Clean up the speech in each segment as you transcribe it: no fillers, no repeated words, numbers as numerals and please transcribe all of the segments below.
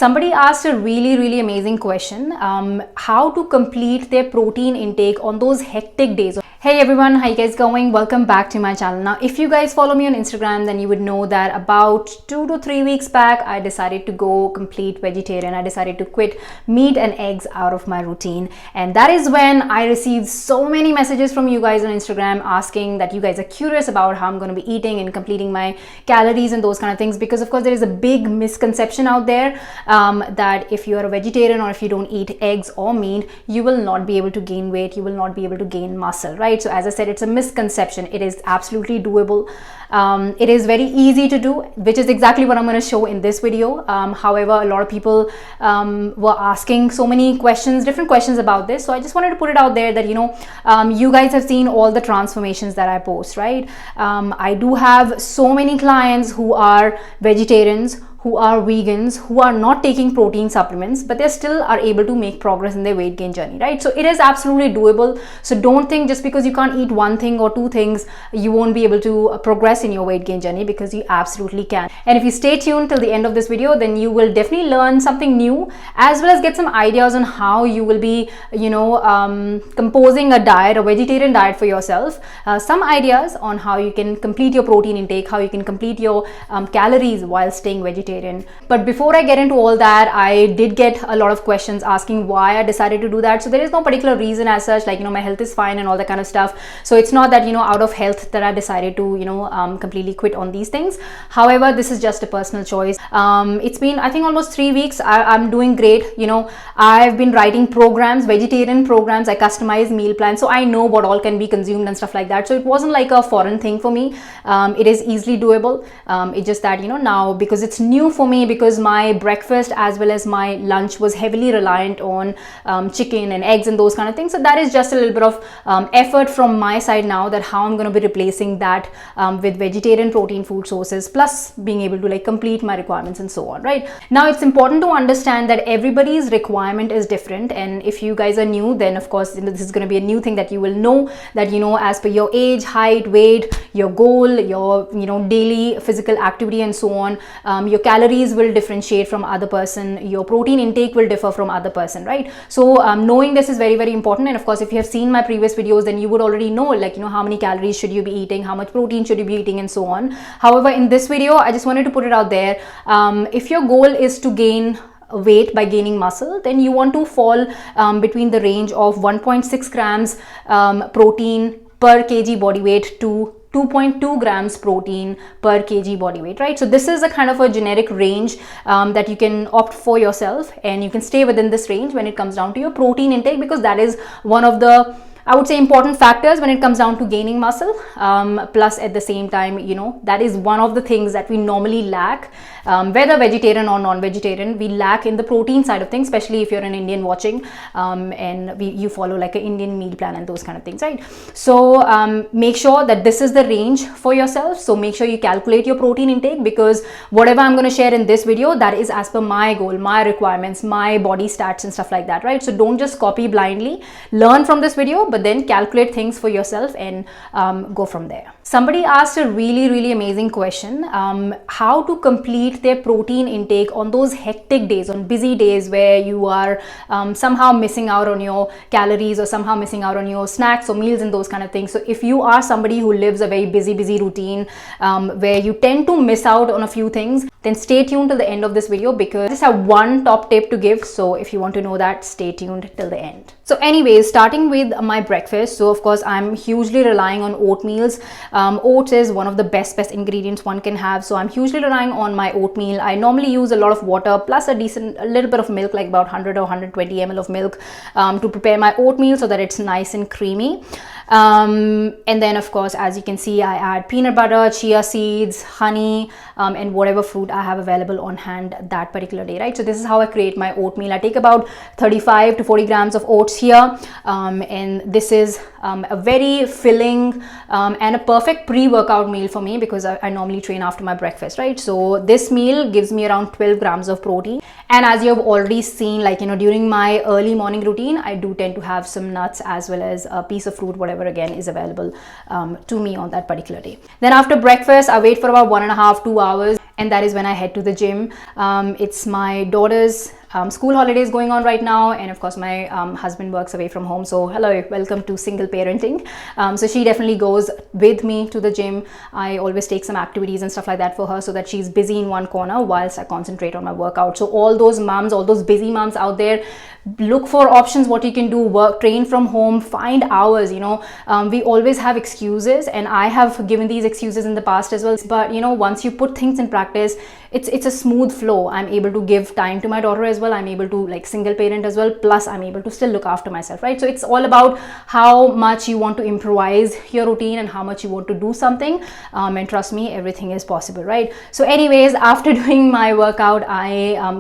Somebody asked a really amazing question, how to complete their protein intake on those hectic days. Hey everyone, how you guys going? Welcome back to my channel. Now, if you guys follow me on Instagram, then you would know that about 2 to 3 weeks back, I decided to go complete vegetarian. I decided to quit meat and eggs out of my routine. And that is when I received so many messages from you guys on Instagram asking that you guys are curious about how I'm going to be eating and completing my calories and those kind of things. Because of course, there is a big misconception out there that if you are a vegetarian or if you don't eat eggs or meat, you will not be able to gain weight, you will not be able to gain muscle, right? So as I said, it's a misconception. It is absolutely doable. It is very easy to do, which is exactly what I'm going to show in this video. However, a lot of people were asking so many questions, different questions about this. So I just wanted to put it out there that, you guys have seen all the transformations that I post, right? I do have so many clients who are vegetarians, who are vegans, who are not taking protein supplements, but they still are able to make progress in their weight gain journey, right? So it is absolutely doable. So don't think just because you can't eat one thing or two things, you won't be able to progress in your weight gain journey, because you absolutely can. And if you stay tuned till the end of this video, then you will definitely learn something new, as well as get some ideas on how you will be, composing a diet, a vegetarian diet for yourself. Some ideas on how you can complete your protein intake, how you can complete your calories while staying vegetarian. But before I get into all that, I did get a lot of questions asking why I decided to do that. So there is no particular reason as such, like, my health is fine and all that kind of stuff. So it's not that, out of health that I decided to, completely quit on these things. However, this is just a personal choice. It's been, I think, almost 3 weeks. I'm doing great. I've been writing programs, vegetarian programs. I customize meal plans, so I know what all can be consumed and stuff like that. So it wasn't like a foreign thing for me. It is easily doable. It's just that, now, because it's new for me, because my breakfast as well as my lunch was heavily reliant on chicken and eggs and those kind of things. So that is just a little bit of effort from my side now, that how I'm going to be replacing that with vegetarian protein food sources, plus being able to complete my requirements and so on, right? Now, it's important to understand that everybody's requirement is different. And if you guys are new, then of course, this is going to be a new thing that you will know that, as per your age, height, weight, your goal, your, daily physical activity and so on, your calories will differentiate from other person, your protein intake will differ from other person, right? So knowing this is very important. And of course, if you have seen my previous videos, then you would already know, how many calories should you be eating, how much protein should you be eating and so on. However, in this video, I just wanted to put it out there. If your goal is to gain weight by gaining muscle, then you want to fall between the range of 1.6 grams protein per kg body weight to 2.2 grams protein per kg body weight, right? So this is a kind of a generic range that you can opt for yourself, and you can stay within this range when it comes down to your protein intake, because that is one of the, I would say, important factors when it comes down to gaining muscle. Plus at the same time, that is one of the things that we normally lack, whether vegetarian or non-vegetarian, we lack in the protein side of things, especially if you're an Indian watching and you follow like an Indian meal plan and those kind of things, right? So make sure that this is the range for yourself. So make sure you calculate your protein intake, because whatever I'm going to share in this video, that is as per my goal, my requirements, my body stats and stuff like that, right? So don't just copy blindly, learn from this video, but then calculate things for yourself and go from there. Somebody asked a really amazing question, how to complete their protein intake on those hectic days, on busy days where you are somehow missing out on your calories, or somehow missing out on your snacks or meals and those kind of things. So if you are somebody who lives a very busy routine where you tend to miss out on a few things, then stay tuned till the end of this video, because I just have one top tip to give. So if you want to know that, stay tuned till the end. So anyways, starting with my breakfast. So of course, I'm hugely relying on oatmeals. Oats is one of the best ingredients one can have. So I'm hugely relying on my oatmeal. I normally use a lot of water plus a little bit of milk, like about 100 or 120 ml of milk to prepare my oatmeal so that it's nice and creamy. And then of course, as you can see, I add peanut butter, chia seeds, honey, and whatever fruit I have available on hand that particular day, right? So this is how I create my oatmeal. I take about 35 to 40 grams of oats here, and this is a very filling and a perfect pre-workout meal for me, because I normally train after my breakfast, right? So this meal gives me around 12 grams of protein. And as you have already seen, during my early morning routine, I do tend to have some nuts as well as a piece of fruit, whatever again is available to me on that particular day. Then after breakfast, I wait for about 1.5 to 2 2 hours, and that is when I head to the gym. It's my daughter's school holidays going on right now, and of course my husband works away from home, so hello, welcome to single parenting. So she definitely goes with me to the gym. I always take some activities and stuff like that for her so that she's busy in one corner whilst I concentrate on my workout. So all those moms, all those busy moms out there, look for options, what you can do. Work, train from home, find hours. We always have excuses, and I have given these excuses in the past as well, but once you put things in practice, it's a smooth flow. I'm able to give time to my daughter as well. I'm able to like single parent as well, plus I'm able to still look after myself, right? So it's all about how much you want to improvise your routine and how much you want to do something, and trust me, everything is possible, right? So anyways, after doing my workout, I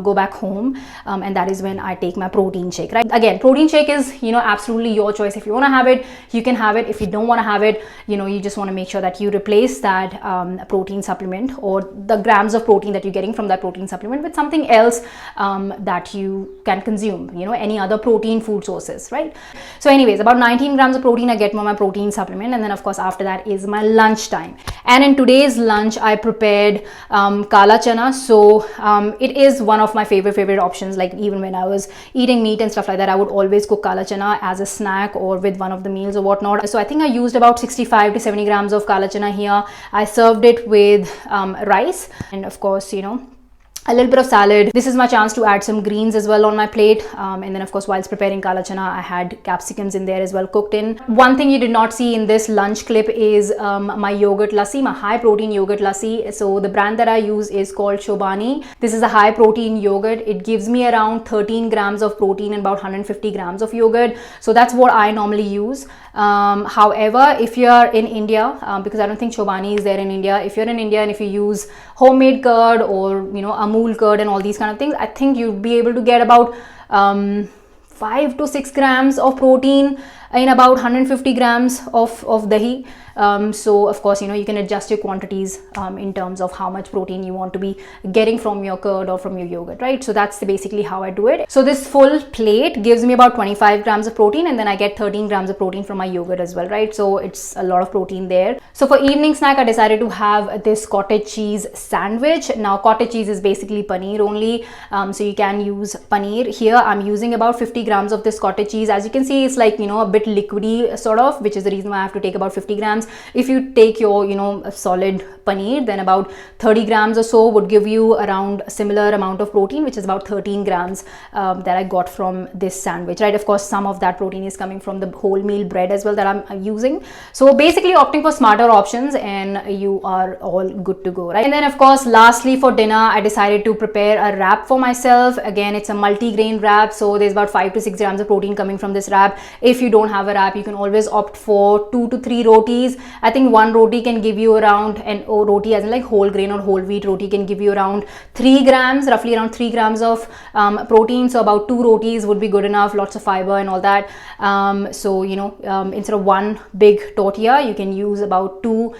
go back home, and that is when I take my protein shake, right? Again, protein shake is absolutely your choice. If you want to have it, you can have it. If you don't want to have it, you just want to make sure that you replace that protein supplement or the grams of protein that you're getting from that protein supplement with something else that you can consume, any other protein food sources, right? So anyways, about 19 grams of protein I get from my protein supplement, and then of course after that is my lunch time. And in today's lunch I prepared kala chana. So it is one of my favorite options. Like even when I was eating meat and stuff like that, I would always cook kala chana as a snack or with one of the meals or whatnot. So I think I used about 65 to 70 grams of kala chana here. I served it with rice, and of course a little bit of salad. This is my chance to add some greens as well on my plate, and then of course whilst preparing kala chana, I had capsicums in there as well cooked in. One thing you did not see in this lunch clip is my yogurt lassi, my high protein yogurt lassi. So the brand that I use is called Chobani. This is a high protein yogurt. It gives me around 13 grams of protein and about 150 grams of yogurt. So that's what I normally use. However, if you are in India, because I don't think Chobani is there in India, if you're in India and if you use homemade curd or Amul curd and all these kind of things, I think you'd be able to get about 5 to 6 grams of protein in about 150 grams of dahi. So of course you can adjust your quantities in terms of how much protein you want to be getting from your curd or from your yogurt, right? So that's basically how I do it. So this full plate gives me about 25 grams of protein, and then I get 13 grams of protein from my yogurt as well, right? So it's a lot of protein there. So for evening snack, I decided to have this cottage cheese sandwich. Now cottage cheese is basically paneer only, so you can use paneer. Here I'm using about 50 grams of this cottage cheese. As you can see, it's like a bit liquidy sort of, which is the reason why I have to take about 50 grams. If you take your a solid paneer, then about 30 grams or so would give you around a similar amount of protein, which is about 13 grams that I got from this sandwich, right? Of course some of that protein is coming from the wholemeal bread as well that I'm using. So basically opting for smarter options, and you are all good to go, right? And then of course lastly for dinner, I decided to prepare a wrap for myself. Again, it's a multi-grain wrap, so there's about 5 to 6 grams of protein coming from this wrap. If you don't have a wrap, you can always opt for 2 to 3 rotis. I think one roti can give you around, and roti as in like whole grain or whole wheat roti can give you around 3 grams, roughly around 3 grams of protein. So about 2 rotis would be good enough, lots of fiber and all that. So instead of one big tortilla, you can use about 2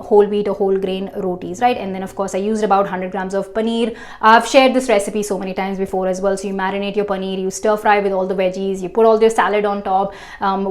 whole wheat or whole grain rotis, right? And then of course I used about 100 grams of paneer. I've shared this recipe so many times before as well. So you marinate your paneer, you stir fry with all the veggies, you put all your salad on top,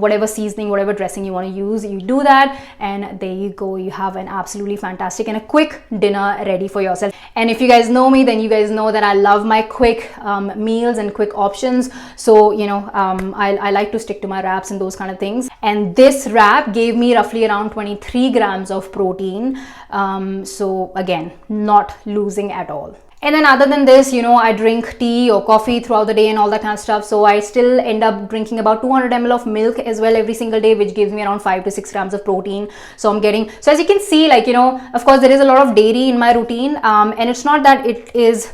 whatever seasoning, whatever dressing you want to use, you do that, and there you go. You have an absolutely fantastic and a quick dinner ready for yourself. And if you guys know me, then you guys know that I love my quick meals and quick options. So I like to stick to my wraps and those kind of things. And this wrap gave me roughly around 23 grams of protein. So again, not losing at all. And then other than this, I drink tea or coffee throughout the day and all that kind of stuff. So I still end up drinking about 200 ml of milk as well every single day, which gives me around 5 to 6 grams of protein. So I'm getting, so as you can see, like, of course there is a lot of dairy in my routine. And it's not that it is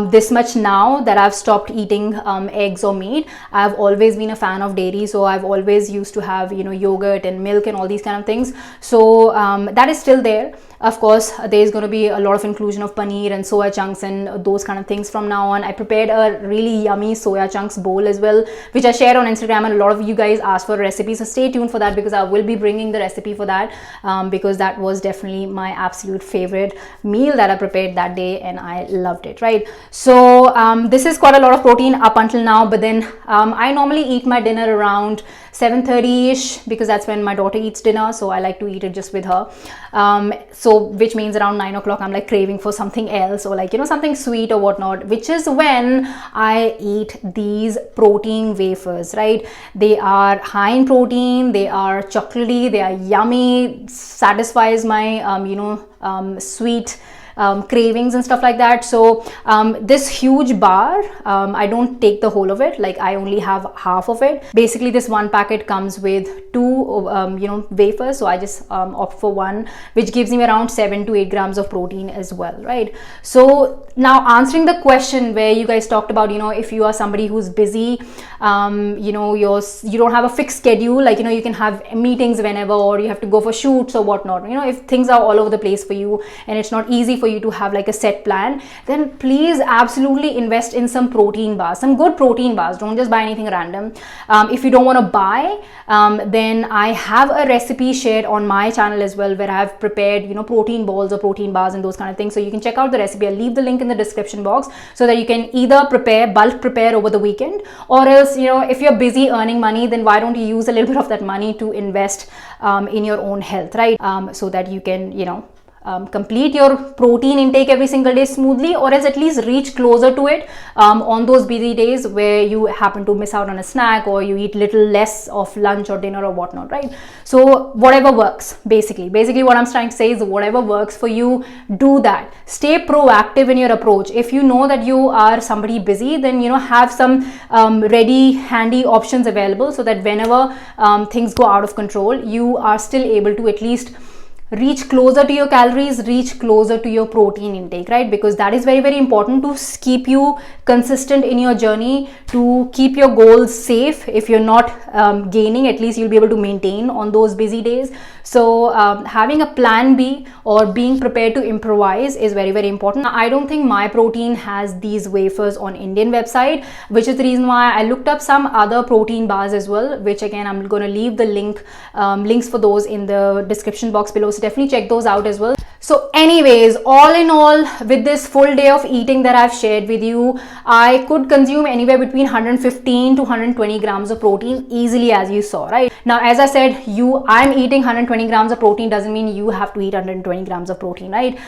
this much now that I've stopped eating eggs or meat. I've always been a fan of dairy, so I've always used to have yogurt and milk and all these kind of things. So that is still there. Of course, there's going to be a lot of inclusion of paneer and soya chunks and those kind of things from now on. I prepared a really yummy soya chunks bowl as well, which I shared on Instagram, and a lot of you guys asked for a recipe. So stay tuned for that, because I will be bringing the recipe for that, because that was definitely my absolute favorite meal that I prepared that day and I loved it, right? So this is quite a lot of protein up until now, but then I normally eat my dinner around 7:30ish, because that's when my daughter eats dinner, so I like to eat it just with her. So which means around 9 o'clock I'm like craving for something else, or like, you know, something sweet or whatnot, which is when I eat these protein wafers, right? They are high in protein, they are chocolatey, they are yummy, satisfies my sweet cravings and stuff like that. So this huge bar, I don't take the whole of it, like I only have half of it. Basically this one packet comes with two wafers, so I just opt for one, which gives me around 7 to 8 grams of protein as well, right? So now answering the question where you guys talked about, you know, if you are somebody who's busy, you don't have a fixed schedule, like, you know, you can have meetings whenever, or you have to go for shoots or whatnot, you know, if things are all over the place for you and it's not easy for you to have like a set plan, then please absolutely invest in some protein bars, some good protein bars. Don't just buy anything random. If you don't want to buy, then I have a recipe shared on my channel as well, where I have prepared, you know, protein balls or protein bars and those kind of things. So you can check out the recipe. I'll leave the link in the description box, so that you can either bulk prepare over the weekend, or else, you know, if you're busy earning money, then why don't you use a little bit of that money to invest in your own health, right? So that you can, you know, complete your protein intake every single day smoothly, or else at least reach closer to it on those busy days where you happen to miss out on a snack, or you eat little less of lunch or dinner or whatnot, right? So whatever works, basically what I'm trying to say is, whatever works for you, do that. Stay proactive in your approach. If you know that you are somebody busy, then, you know, have some ready handy options available, so that whenever things go out of control, you are still able to at least reach closer to your calories, reach closer to your protein intake, right? Because that is very, very important to keep you consistent in your journey, to keep your goals safe. If you're not gaining, at least you'll be able to maintain on those busy days. So having a plan B, or being prepared to improvise, is very, very important. I don't think My Protein has these wafers on Indian website, which is the reason why I looked up some other protein bars as well, which again I'm going to leave the links for those in the description box below. So definitely check those out as well. So anyways, all in all, with this full day of eating that I've shared with you, I could consume anywhere between 115 to 120 grams of protein easily, as you saw, right? Now, as I said, I'm eating 120 grams of protein doesn't mean you have to eat 120 grams of protein, right?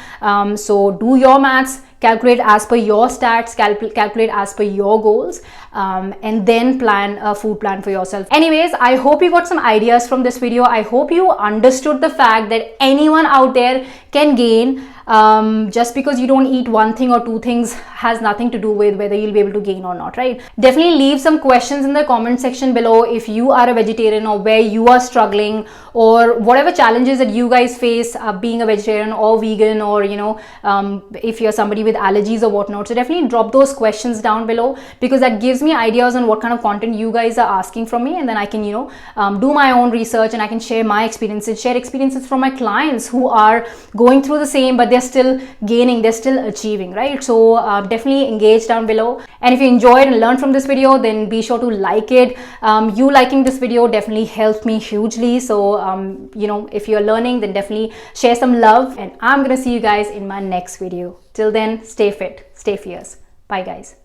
So do your maths, calculate as per your stats, calculate as per your goals, and then plan a food plan for yourself. Anyways, I hope you got some ideas from this video. I hope you understood the fact that anyone out there can gain. Just because you don't eat one thing or two things has nothing to do with whether you'll be able to gain or not, right? Definitely leave some questions in the comment section below if you are a vegetarian, or where you are struggling, or whatever challenges that you guys face being a vegetarian or vegan, or, you know, if you're somebody with allergies or whatnot. So definitely drop those questions down below, because that gives me ideas on what kind of content you guys are asking from me, and then I can, you know, do my own research, and I can share my experiences, share experiences from my clients who are going through the same, but they're still gaining, they're still achieving, right? So definitely engage down below. And if you enjoyed and learned from this video, then be sure to like it. You liking this video definitely helped me hugely. So you know, if you're learning, then definitely share some love, and I'm gonna see you guys in my next video. Till then, stay fit, stay fierce. Bye guys.